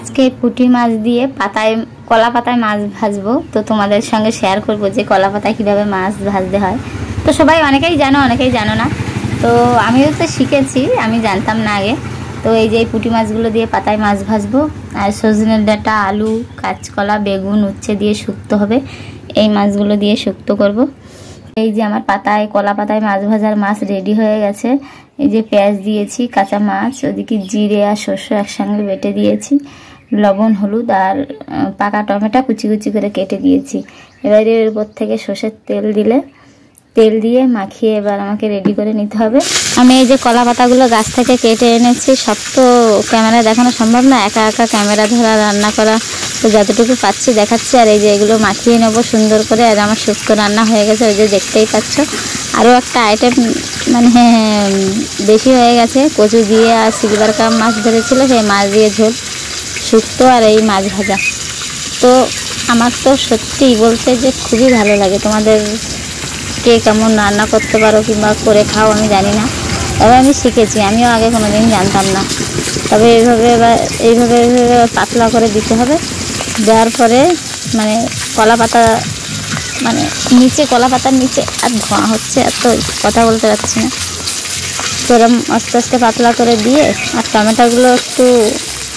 আজকে পুঁটি মাছ দিয়ে পাতায় কলা পাতায় মাছ ভাজবো। তো তোমাদের সঙ্গে শেয়ার করব যে কলা পাতায় কীভাবে মাছ ভাজতে হয়। তো সবাই অনেকেই জানো, অনেকেই জানো না। তো আমিও তো শিখেছি, আমি জানতাম না আগে। তো এই যে পুঁটি মাছগুলো দিয়ে পাতায় মাছ ভাজবো। আর সজনের ডাঁটা, আলু, কাঁচকলা, বেগুন, উচ্ছে দিয়ে শুক্তো হবে। এই মাছগুলো দিয়ে শুক্তো করব। এই যে আমার পাতায় কলা পাতায় মাছ ভাজার মাছ রেডি হয়ে গেছে। এই যে পেঁয়াজ দিয়েছি, কাঁচা মাছ, ওদিকে জিরে আর সর্ষে একসঙ্গে বেটে দিয়েছি, লবণ, হলুদ আর পাকা টমেটো কুচি কুচি করে কেটে দিয়েছি। এবারে এর উপর থেকে সর্ষের তেল দিয়ে মাখিয়ে এবার আমাকে রেডি করে নিতে হবে। আমি এই যে কলা পাতাগুলো গাছ থেকে কেটে এনেছি। সব তো ক্যামেরায় দেখানো সম্ভব না, একা একা ক্যামেরা ধরা রান্না করা, তো যতটুকু পাচ্ছি দেখাচ্ছি। আর এই যে এগুলো মাখিয়ে নেব সুন্দর করে। আর আমার শুক্তো রান্না হয়ে গেছে, ওই যে দেখতেই পাচ্ছ। আরও একটা আইটেম মানে বেশি হয়ে গেছে, কচু দিয়ে আর সিলভার কাপ মাছ ধরেছিল, সেই মাছ দিয়ে ঝোল, শুক্তো আর এই মাছ ভাজা। তো আমার তো সত্যিই বলতে যে খুবই ভালো লাগে। তোমাদের কে কেমন রান্না করতে পারো কিংবা করে খাও আমি জানি না, তবে আমি শিখেছি। আমিও আগে কোনোদিন জানতাম না। তবে এইভাবে পাতলা করে দিতে হবে। দেওয়ার পরে মানে কলা পাতা, মানে নিচে কলা পাতার নিচে আর ধোঁয়া হচ্ছে, এত কথা বলতে পারছি না। তো এরকম আস্তে আস্তে পাতলা করে দিয়ে আর টমেটোগুলো একটু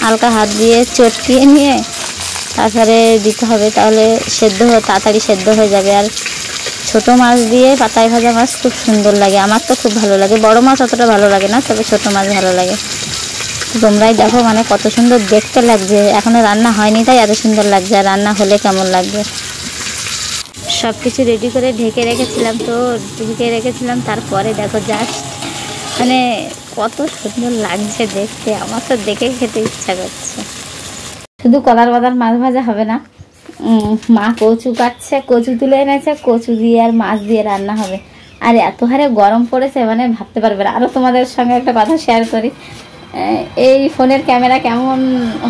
হালকা হাত দিয়ে চটকিয়ে নিয়ে তারপরে দিতে হবে, তাহলে তাড়াতাড়ি সেদ্ধ হয়ে যাবে। আর ছোট মাছ দিয়ে পাতায় ভাজা মাছ খুব সুন্দর লাগে, আমার তো খুব ভালো লাগে। বড় মাছ অতটা ভালো লাগে না, তবে ছোট মাছ ভালো লাগে। তোমরাই দেখো মানে কত সুন্দর দেখতে লাগছে। এখনো রান্না হয়নি তাই এত সুন্দর লাগছে, আর রান্না হলে কেমন লাগবে। সব কিছু রেডি করে ঢেকে রেখেছিলাম। তারপরে দেখো জাস্ট মানে কত সুন্দর লাগছে দেখতে। আমার তো দেখে খেতে ইচ্ছা করছে। শুধু কলার বাদার মাছ ভাজা হবে না, মা কচু কাটছে, কচু তুলে এনেছে, কচু দিয়ে আর মাছ দিয়ে রান্না হবে। আর এত হারে গরম পড়েছে মানে ভাবতে পারবে না। আরও তোমাদের সঙ্গে একটা কথা শেয়ার করি, এই ফোনের ক্যামেরা কেমন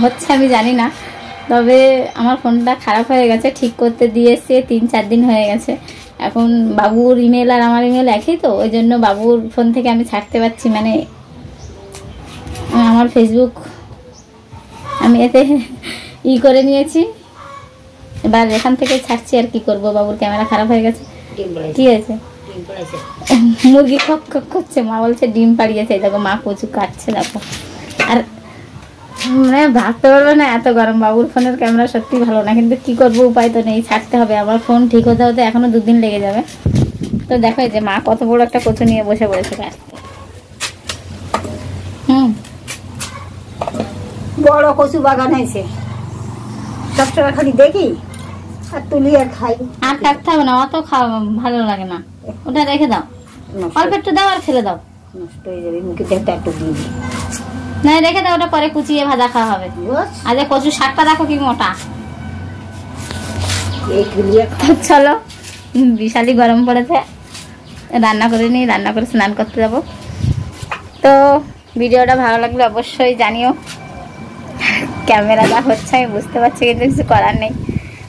হচ্ছে আমি জানি না, তবে আমার ফোনটা খারাপ হয়ে গেছে, ঠিক করতে দিয়েছে 3-4 দিন হয়ে গেছে। এখন বাবুর ইমেল আর আমার ইমেল একই, তো ওই জন্য বাবুর ফোন থেকে আমি ছাড়তে পারছি, মানে আমার ফেসবুক আমি এতে করে নিয়েছি। এবার এখান থেকে ছাড়ছি, আর কি করব, বাবুর ক্যামেরা খারাপ হয়ে গেছে। কি হয়েছে? মুরগি কক কক করছে, মা বলছে ডিম পাড়িয়েছে। দেখো মা কচু কাটছে, দেখো। আর মানে ভাবতে পারবে না এত গরম। বাবুর ফোনের ক্যামেরা সত্যি ভালো না, কিন্তু কি করব, উপায় তো নেই, ছাড়তে হবে। আমার ফোন ঠিক হতে হতে এখনো 2 দিন লেগে যাবে। তো দেখো এই যে মা কত বড় একটা কচু নিয়ে বসে পড়েছে কাটতে। বড় কচু বাগান হয়েছে, সবসময় খালি দেখি আর তুলি আর খাই। আর কাটতে হবে না, অত ভালো লাগে না, ওটা রেখে দাও, অল্প একটু দাও আর ফেলে দাও, নষ্ট হয়ে যাবে। মুখে দেখতে একটু দিয়ে দিই, না রেখে দাও, ওটা পরে কুচিয়ে ভাজা খাওয়া হবে। আর যে কচু শাকটা দেখো কি মোটা। চলো, বিশালই গরম পড়েছে, রান্না করে নিই, রান্না করে স্নান করতে যাবো। তো ভিডিওটা ভালো লাগলে অবশ্যই জানিও। ক্যামেরাটা হচ্ছে আমি বুঝতে পারছি, কিন্তু কিছু করার নেই।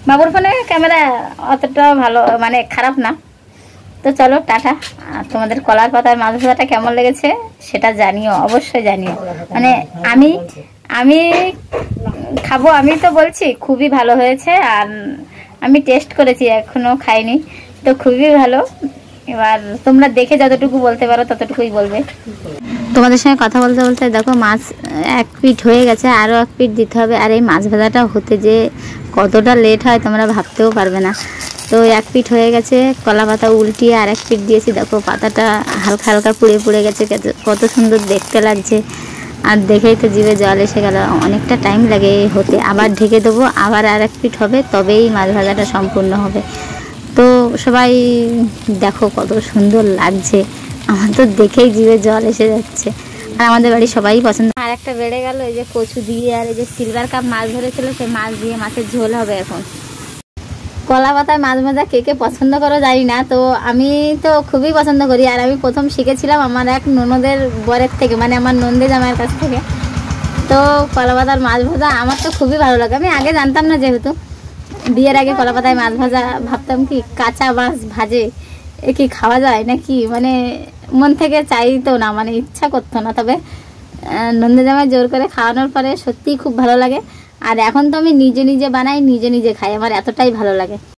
বাবুর ফোনে ক্যামেরা অতটা ভালো মানে খারাপ না। তো চলো টাটা। আর তোমাদের কলার পাতার মাছ ভাজাটা কেমন লেগেছে সেটা জানিও, অবশ্যই জানিও। মানে আমি খাবো, আমি তো বলছি খুবই ভালো হয়েছে। আর আমি টেস্ট করেছি, এখনো খাইনি, তো খুবই ভালো। এবার তোমরা দেখে যতটুকু বলতে পারো ততটুকুই বলবে। তোমাদের সঙ্গে কথা বলতে বলতে দেখো মাছ 1 পিঠ হয়ে গেছে, আরও 1 পিঠ দিতে হবে। আর এই মাছ ভাজাটা হতে যে কতটা লেট হয় তোমরা ভাবতেও পারবে না। তো 1 পিঠ হয়ে গেছে, কলা পাতা উল্টিয়ে আর 1 পিঠ দিয়েছি। দেখো পাতাটা হালকা হালকা পুড়ে গেছে, কত সুন্দর দেখতে লাগছে। আর দেখেই তো জিভে জল এসে গেল। অনেকটা টাইম লাগে হতে, আবার ঢেকে দেবো, আবার আর 1 পিঠ হবে, তবেই মাছ ভাজাটা সম্পূর্ণ হবে। তো সবাই দেখো কত সুন্দর লাগছে, আমার তো দেখেই জিভে জল এসে যাচ্ছে। আর আমাদের বাড়ি সবাই পছন্দ। আর একটা বেড়ে গেল, এই যে কচু দিয়ে আর এই যে সিলভার কাপ মাছ ধরেছিল, সেই মাছ দিয়ে মাছের ঝোল হবে এখন। কলা পাতায় মাছ ভাজা কে কে পছন্দ করো জানি না, তো আমি তো খুবই পছন্দ করি। আর আমি প্রথম শিখেছিলাম আমার এক ননদের বরের থেকে, মানে আমার নন্দে জামাইয়ের কাছ থেকে। তো কলা পাতার মাছ ভাজা আমার তো খুবই ভালো লাগে। আমি আগে জানতাম না, যেহেতু বিয়ের আগে কলা পাতায় মাছ ভাজা ভাবতাম কি কাঁচা মাছ ভাজে এ কি খাওয়া যায় নাকি, মানে মন থেকে চাইতো না, মানে ইচ্ছা করতো না। তবে নন্দে জামাই জোর করে খাওয়ানোর পরে সত্যিই খুব ভালো লাগে। আর এখন তো আমি নিজে নিজে বানাই, নিজে নিজে খাই, আমার এতটাই ভালো লাগে।